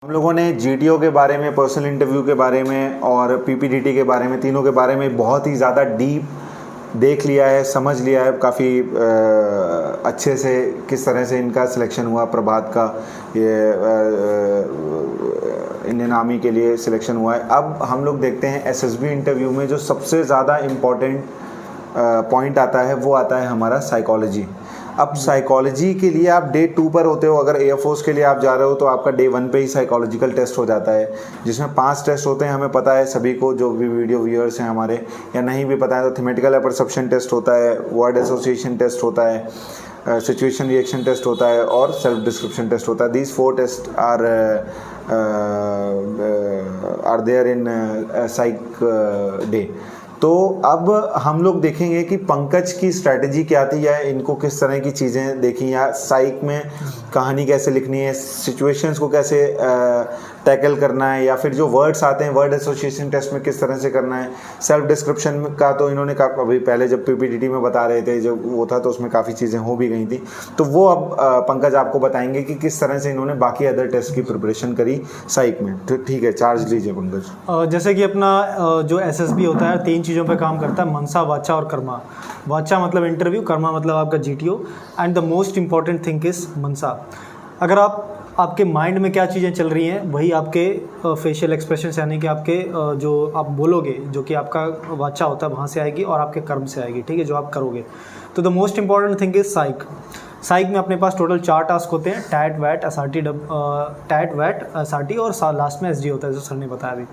हम लोगों ने जीटीओ के बारे में, पर्सनल इंटरव्यू के बारे में और पीपीडीटी के बारे में, तीनों के बारे में बहुत ही ज़्यादा डीप देख लिया है, समझ लिया है काफ़ी अच्छे से किस तरह से इनका सिलेक्शन हुआ। प्रभात का ये इंडियन आर्मी के लिए सिलेक्शन हुआ है। अब हम लोग देखते हैं एसएसबी इंटरव्यू में जो सबसे ज़्यादा इम्पॉर्टेंट पॉइंट आता है वो आता है हमारा साइकोलॉजी। अब साइकोलॉजी के लिए आप डे 2 पर होते हो, अगर एयरफोर्स के लिए आप जा रहे हो तो आपका डे 1 पे ही साइकोलॉजिकल टेस्ट हो जाता है, जिसमें 5 टेस्ट होते हैं। हमें पता है सभी को, जो भी वीडियो व्यूअर्स हैं हमारे, या नहीं भी पता है तो थीमेटिकल परसेप्शन टेस्ट होता है, वर्ड एसोसिएशन टेस्ट होता है, सिचुएशन रिएक्शन टेस्ट होता है और सेल्फ डिस्क्रिप्शन टेस्ट होता है। These 4 test are there in psych day. तो अब हम लोग देखेंगे कि पंकज की स्ट्रैटेजी क्या थी, या इनको किस तरह की चीज़ें देखी, या साइक में कहानी कैसे लिखनी है, सिचुएशंस को कैसे टैकल करना है, या फिर जो वर्ड्स आते हैं वर्ड एसोसिएशन टेस्ट में किस तरह से करना है। सेल्फ डिस्क्रिप्शन का तो इन्होंने अभी पहले जब पीपीडीटी में बता रहे थे, जब वो था तो उसमें काफ़ी चीज़ें हो भी गई थी, तो वो अब पंकज आपको बताएंगे कि किस तरह से इन्होंने बाकी अदर टेस्ट की प्रिपरेशन करी साइक में। तो ठीक है, चार्ज लीजिए पंकज। जैसे कि अपना जो एसएसबी होता है 3 चीज़ों पे काम करता है, मनसा, वाचा और कर्मा। वाचा मतलब इंटरव्यू, कर्मा मतलब आपका GTO, and the most important thing is मनसा। अगर आपके माइंड में क्या चीज़ें चल रही हैं वही आपके फेशियल एक्सप्रेशन यानी कि आपके जो आप बोलोगे, जो कि आपका वाचा होता है वहाँ से आएगी और आपके कर्म से आएगी, ठीक है, जो आप करोगे। तो the most important thing is psych. Psych में अपने पास टोटल 4 टास्क होते हैं, टैट, वैट, एसआरटी और लास्ट में एसडी होता है, जो सर ने बताया अभी।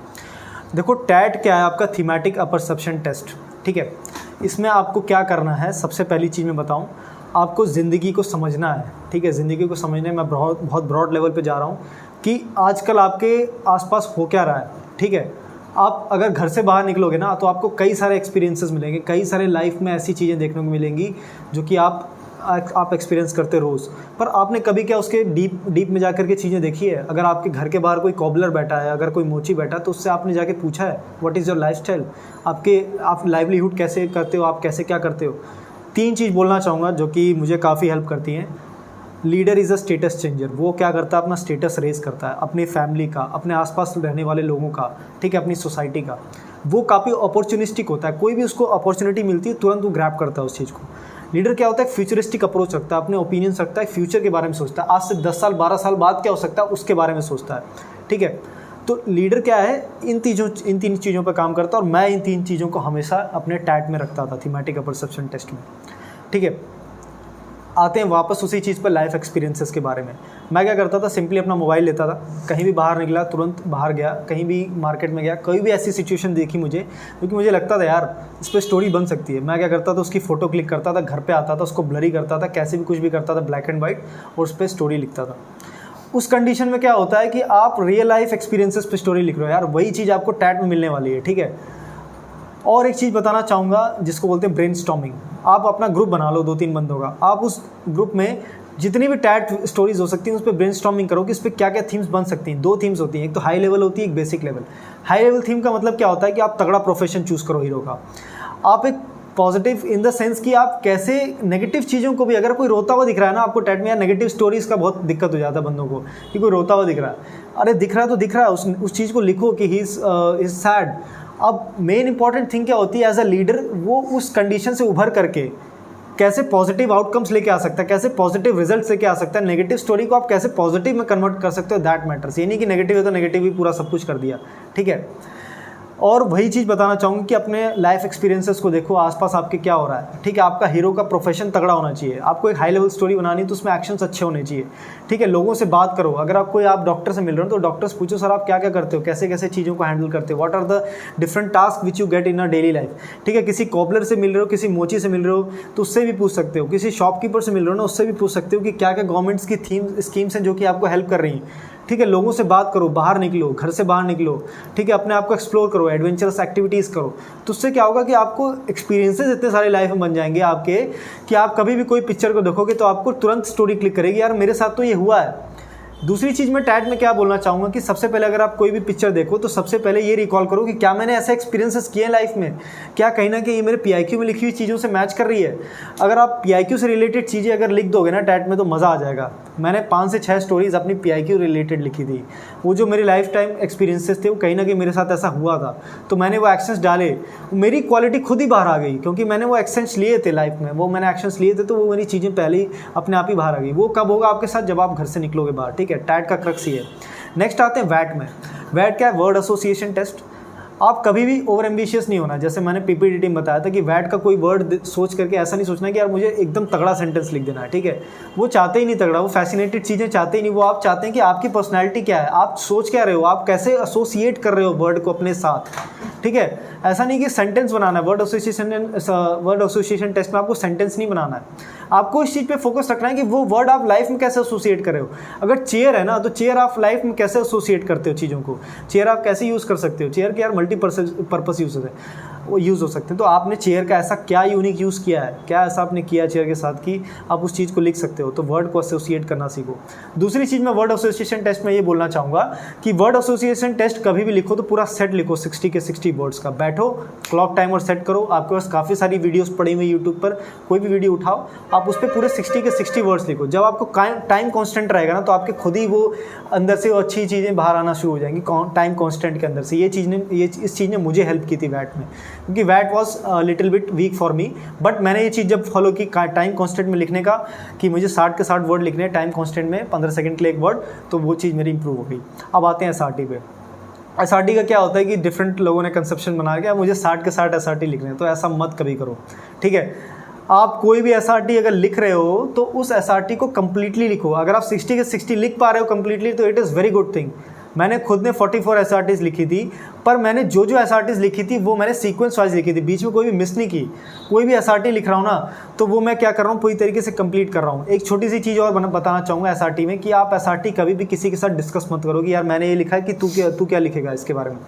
देखो टैट क्या है, आपका थीमेटिक अपरसेप्शन टेस्ट, ठीक है। इसमें आपको क्या करना है, सबसे पहली चीज़ मैं बताऊं, आपको ज़िंदगी को समझना है, ठीक है। ज़िंदगी को समझने में बहुत ब्रॉड लेवल पे जा रहा हूँ कि आजकल आपके आसपास हो क्या रहा है, ठीक है। आप अगर घर से बाहर निकलोगे ना तो आपको कई सारे एक्सपीरियंसेस मिलेंगे, कई सारे लाइफ में ऐसी चीज़ें देखने को मिलेंगी जो कि आप एक्सपीरियंस करते रोज़, पर आपने कभी क्या उसके डीप में जाकर के चीज़ें देखी है? अगर आपके घर के बाहर कोई कॉबलर बैठा है, अगर कोई मोची बैठा है, तो उससे आपने जाके पूछा है व्हाट इज़ योर लाइफस्टाइल, आप लाइवलीहुड कैसे करते हो, आप कैसे क्या करते हो? 3 चीज़ बोलना चाहूँगा जो कि मुझे काफ़ी हेल्प करती हैं। Leader is a status changer. वो क्या करता है, अपना स्टेटस रेज करता है, अपनी फैमिली का, अपने आसपास रहने वाले लोगों का, ठीक है, अपनी सोसाइटी का। वो काफ़ी अपॉर्चुनिस्टिक होता है, कोई भी उसको अपॉर्चुनिटी मिलती है तुरंत वो ग्रैब करता है उस चीज़ को। लीडर क्या होता है, फ्यूचरिस्टिक अप्रोच रखता है, अपने ओपिनियंस रखता है, फ्यूचर के बारे में सोचता है, आज से 10 साल 12 साल बाद क्या हो सकता है उसके बारे में सोचता है, ठीक है। तो लीडर क्या है, इन 3 चीज़ों पर काम करता है, और मैं इन 3 चीज़ों को हमेशा अपने टैट में रखता था, थीमेटिक परसेप्शन टेस्ट में, ठीक है। आते हैं वापस उसी चीज़ पर, लाइफ एक्सपीरियंसेस के बारे में। मैं क्या करता था, सिंपली अपना मोबाइल लेता था, कहीं भी बाहर निकला तुरंत बाहर गया, कहीं भी मार्केट में गया, कोई भी ऐसी सिचुएशन देखी मुझे क्योंकि मुझे लगता था यार इस पर स्टोरी बन सकती है, मैं क्या करता था, उसकी फ़ोटो क्लिक करता था, घर पे आता था, उसको ब्लरी करता था, कैसे भी कुछ भी करता था, ब्लैक एंड वाइट, और उस पर स्टोरी लिखता था। उस कंडीशन में क्या होता है कि आप रियल लाइफ एक्सपीरियंसेस पे स्टोरी लिख रहे हो यार, वही चीज़ आपको टैट में मिलने वाली है, ठीक है। और एक चीज़ बताना चाहूँगा जिसको बोलते हैं ब्रेनस्टॉर्मिंग। आप अपना ग्रुप बना लो 2-3 बंदों का, आप उस ग्रुप में जितनी भी टैट स्टोरीज हो सकती हैं उस पर ब्रेनस्टॉर्मिंग करो कि इस पर क्या क्या थीम्स बन सकती हैं। 2 थीम्स होती हैं, एक तो हाई लेवल होती है, एक basic level. High level theme का मतलब क्या होता है कि आप तगड़ा प्रोफेशन चूज़ करो हीरो का। आप एक पॉजिटिव इन द सेंस कि आप कैसे नेगेटिव चीज़ों को भी, अगर कोई रोता हुआ दिख रहा है ना आपको टैट में, या नेगेटिव स्टोरीज़ का बहुत दिक्कत हो जाता है बंदों को कि कोई रोता हुआ दिख रहा है, अरे दिख रहा है तो दिख रहा है, उस चीज़ को लिखो कि ही इज़ सैड। अब मेन इंपॉर्टेंट थिंग क्या होती है, एज अ लीडर वो उस कंडीशन से उभर करके कैसे पॉजिटिव आउटकम्स लेके आ सकता है, कैसे पॉजिटिव रिजल्ट्स लेके आ सकता है, नेगेटिव स्टोरी को आप कैसे पॉजिटिव में कन्वर्ट कर सकते हो, दैट मैटर्स। ये नहीं कि नेगेटिव है तो नेगेटिव ही पूरा सब कुछ कर दिया, ठीक है। और वही चीज़ बताना चाहूँगी कि अपने लाइफ एक्सपीरियंसेस को देखो, आसपास आपके क्या हो रहा है, ठीक है। आपका हीरो का प्रोफेशन तगड़ा होना चाहिए, आपको एक हाई लेवल स्टोरी बनानी है तो उसमें एक्शंस अच्छे होने चाहिए, ठीक है। लोगों से बात करो, अगर आप डॉक्टर से मिल रहे हो तो डॉक्टर से पूछो सर आप क्या क्या करते हो, कैसे कैसे चीज़ों को हैंडल करते हो, what are the different task which you get in a daily life, ठीक है। किसी कॉबलर से मिल रहे हो, किसी मोची से मिल रहे हो तो उससे भी पूछ सकते हो, किसी शॉपकीपर से मिल रहे हो ना उससे भी पूछ सकते हो कि क्या क्या गवर्नमेंट्स की स्कीम्स हैं जो कि आपको हेल्प कर रही हैं, ठीक है। लोगों से बात करो, बाहर निकलो, घर से बाहर निकलो, ठीक है। अपने आप को एक्सप्लोर करो, एडवेंचरस एक्टिविटीज़ करो, तो उससे क्या होगा कि आपको एक्सपीरियंसेस इतने सारे लाइफ में बन जाएंगे आपके कि आप कभी भी कोई पिक्चर को देखोगे तो आपको तुरंत स्टोरी क्लिक करेगी, यार मेरे साथ तो ये हुआ है। दूसरी चीज़ मैं टैट में क्या बोलना चाहूँगा कि सबसे पहले अगर आप कोई भी पिक्चर देखो तो सबसे पहले ये रिकॉल करो कि क्या मैंने ऐसे एक्सपीरियंसेस किए हैं लाइफ में, क्या कहीं ना कहीं ये मेरे पीआईक्यू में लिखी हुई चीज़ों से मैच कर रही है। अगर आप पीआईक्यू से रिलेटेड चीज़ें अगर लिख दोगे ना टैट में तो मज़ा आ जाएगा। मैंने 5 से 6 स्टोरीज़ अपनी पीआईक्यू रिलेटेड लिखी थी। वो जो मेरे लाइफ टाइम एक्सपीरियंसेस थे वो कहीं ना कहीं मेरे साथ ऐसा हुआ था, तो मैंने वो एक्शंस डाले, मेरी क्वालिटी खुद ही बाहर आ गई, क्योंकि मैंने वो एक्शंस लिए थे लाइफ में, वो मैंने एक्शंस लिए थे, तो वो मेरी चीज़ें पहले ही अपने आप ही बाहर आ गई। वो कब होगा आपके साथ? जब आप घर से निकलोगे बाहर, ठीक है। टैट का क्रक्स ही है। नेक्स्ट आते हैं वैट में। वैट क्या है? Word association test. आप कभी भी ओवर एम्बिशियस नहीं होना। जैसे मैंने पीपीटीटी में बताया था कि वैट का कोई वर्ड सोच करके ऐसा नहीं सोचना कि यार मुझे एकदम तगड़ा सेंटेंस लिख देना है, ठीक है। वो चाहते ही नहीं तगड़ा, वो फैसिनेटेड चीज़ें चाहते ही नहीं। वो आप चाहते हैं कि आपकी पर्सनैलिटी क्या है, आप सोच क्या रहे हो, आप कैसे एसोसिएट कर रहे हो वर्ड को अपने साथ, ठीक है। ऐसा नहीं कि सेंटेंस बनाना है। वर्ड एसोसिएशन टेस्ट में आपको सेंटेंस नहीं बनाना है, आपको इस चीज़ पे फोकस रखना है कि वो वर्ड आप लाइफ में कैसे एसोसिएट कर रहे हो। अगर चेयर है ना, तो चेयर आप लाइफ में कैसे एसोसिएट करते हो चीज़ों को, चेयर आप कैसे यूज़ कर सकते हो। चेयर के यार मल्टीपर्पस यूज़ हो सकते हैं। तो आपने चेयर का ऐसा क्या यूनिक यूज़ किया है, क्या ऐसा आपने किया चेयर के साथ कि आप उस चीज़ को लिख सकते हो। तो वर्ड को एसोसिएट करना सीखो। दूसरी चीज़ मैं वर्ड एसोसिएशन टेस्ट में ये बोलना चाहूँगा कि वर्ड एसोसिएशन टेस्ट कभी भी लिखो तो पूरा सेट लिखो, 60 के 60 वर्ड्स का। बैठो, क्लॉक टाइमर सेट करो, आपके पास काफ़ी सारी वीडियोस पड़ी हुई यूट्यूब पर, कोई भी वीडियो उठाओ, आप उस पर पूरे 60 के 60 वर्ड्स लिखो। जब आपको टाइम कॉन्स्टेंट रहेगा ना, तो आपके खुद ही वो अंदर से वो अच्छी चीज़ें बाहर आना शुरू हो जाएंगी टाइम कॉन्स्टेंट के अंदर से। इस चीज़ ने मुझे हेल्प की थी वैट में, क्योंकि वैट was little bit weak for me. But मैंने ये चीज़ जब फॉलो की टाइम कॉन्स्टेंट में लिखने का, कि मुझे 60 के 60 वर्ड लिखने हैं टाइम कॉन्स्टेंट में, 15 सेकंड के लिए एक वर्ड, तो वो चीज़ मेरी इंप्रूव हो गई। अब आते हैं एसआरटी पे। एसआरटी का क्या होता है कि डिफरेंट लोगों ने कंसेप्शन बना के मुझे 60 के 60 एसआरटी लिखने हैं, तो ऐसा मत कभी करो, ठीक है। आप कोई भी एसआरटी अगर लिख रहे हो तो उस एसआरटी को कंप्लीटली लिखो। अगर आप 60 के 60 लिख पा रहे हो कंप्लीटली, तो it is very good thing. मैंने खुद ने 44 एसआरटीज़ लिखी थी, पर मैंने जो एसआरटीज़ लिखी थी वो मैंने सीक्वेंस वाइज लिखी थी, बीच में कोई भी मिस नहीं की। कोई भी एसआरटी लिख रहा हूँ ना, तो वो मैं क्या कर रहा हूँ, पूरी तरीके से कंप्लीट कर रहा हूँ। एक छोटी सी चीज़ और बताना चाहूँगा एसआरटी में, कि आप एसआरटी कभी भी किसी के साथ डिस्कस मत करो कि यार मैंने ये लिखा है कि तू क्या लिखेगा इसके बारे में,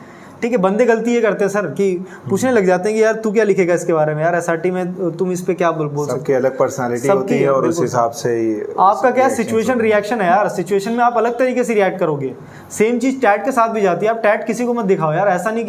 ठीक है। बंदे गलती ये करते हैं सर कि पूछने लग जाते हैं कि यार तू क्या लिखेगा इसके बारे में, यार एसआरटी में तुम इस पे क्या बोल सकते हो। सबकी अलग पर्सनालिटी होती है और उस हिसाब से ही आपका क्या सिचुएशन रिएक्शन है यार। सिचुएशन में आप अलग तरीके से रिएक्ट करोगे। सेम चीज़ टैट के साथ भी जाती है। आप टैट किसी को मत दिखाओ यार, ऐसा नहीं कि